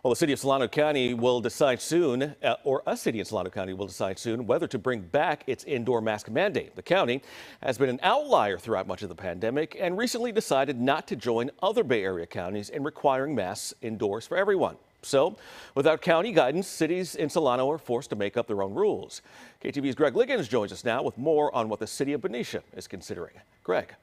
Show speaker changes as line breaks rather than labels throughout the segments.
Well, the city of Solano County will decide soon, or a city in Solano County will decide soon, whether to bring back its indoor mask mandate. The county has been an outlier throughout much of the pandemic and recently decided not to join other Bay Area counties in requiring masks indoors for everyone. So, without county guidance, cities in Solano are forced to make up their own rules. KTVU's Greg Liggins joins us now with more on what the city of Benicia is considering. Greg.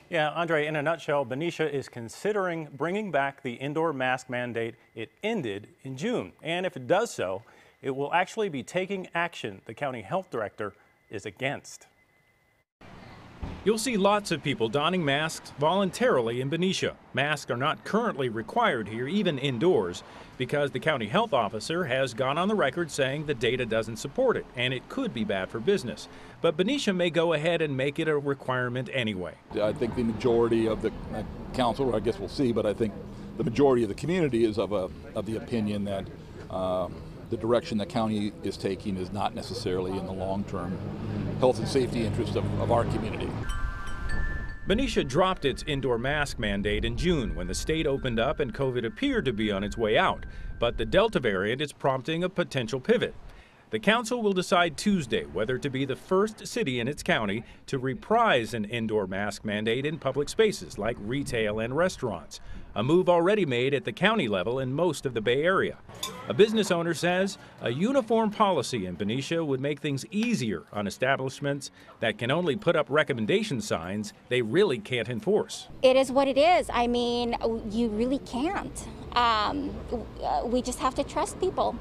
Yeah, Andre, in a nutshell, Benicia is considering bringing back the indoor mask mandate. It ended in June, and if it does so, it will actually be taking action the county health director is against. You'll see lots of people donning masks voluntarily in Benicia. Masks are not currently required here, even indoors, because the county health officer has gone on the record saying the data doesn't support it, and it could be bad for business. But Benicia may go ahead and make it a requirement anyway.
I think the majority of the council, I guess we'll see, but I think the majority of the community is of the opinion that the direction the county is taking is not necessarily in the long-term health and safety interest of our community.
Benicia dropped its indoor mask mandate in June when the state opened up and COVID appeared to be on its way out. But the Delta variant is prompting a potential pivot. The council will decide Tuesday whether to be the first city in its county to reprise an indoor mask mandate in public spaces like retail and restaurants, a move already made at the county level in most of the Bay Area. A business owner says a uniform policy in Benicia would make things easier on establishments that can only put up recommendation signs they really can't enforce.
It is what it is. I mean, you really can't. We just have to trust people.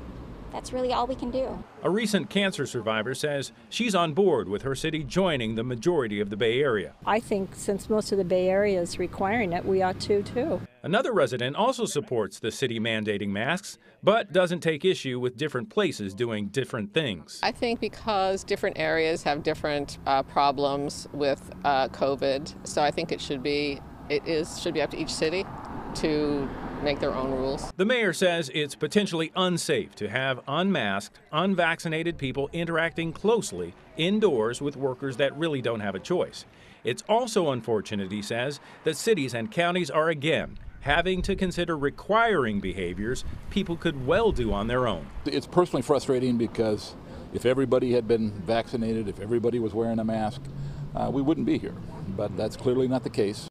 That's really all we can do.
A recent cancer survivor says she's on board with her city joining the majority of the Bay Area.
I think since most of the Bay Area is requiring it, we ought to too.
Another resident also supports the city mandating masks, but doesn't take issue with different places doing different things.
I think because different areas have different problems with COVID, so I think it should be up to each city to make their own rules.
The mayor says it's potentially unsafe to have unmasked, unvaccinated people interacting closely indoors with workers that really don't have a choice. It's also unfortunate, he says, that cities and counties are again having to consider requiring behaviors people could well do on their own.
It's personally frustrating because if everybody had been vaccinated, if everybody was wearing a mask, we wouldn't be here. But that's clearly not the case.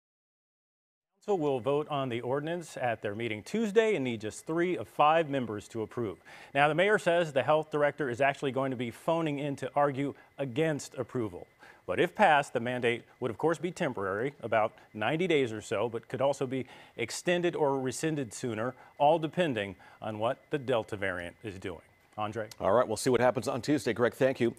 Council will vote on the ordinance at their meeting Tuesday and need just 3 of 5 members to approve. Now, the mayor says the health director is actually going to be phoning in to argue against approval. But if passed, the mandate would of course be temporary, about 90 days or so, but could also be extended or rescinded sooner, all depending on what the Delta variant is doing. Andre.
All right, we'll see what happens on Tuesday. Greg, thank you.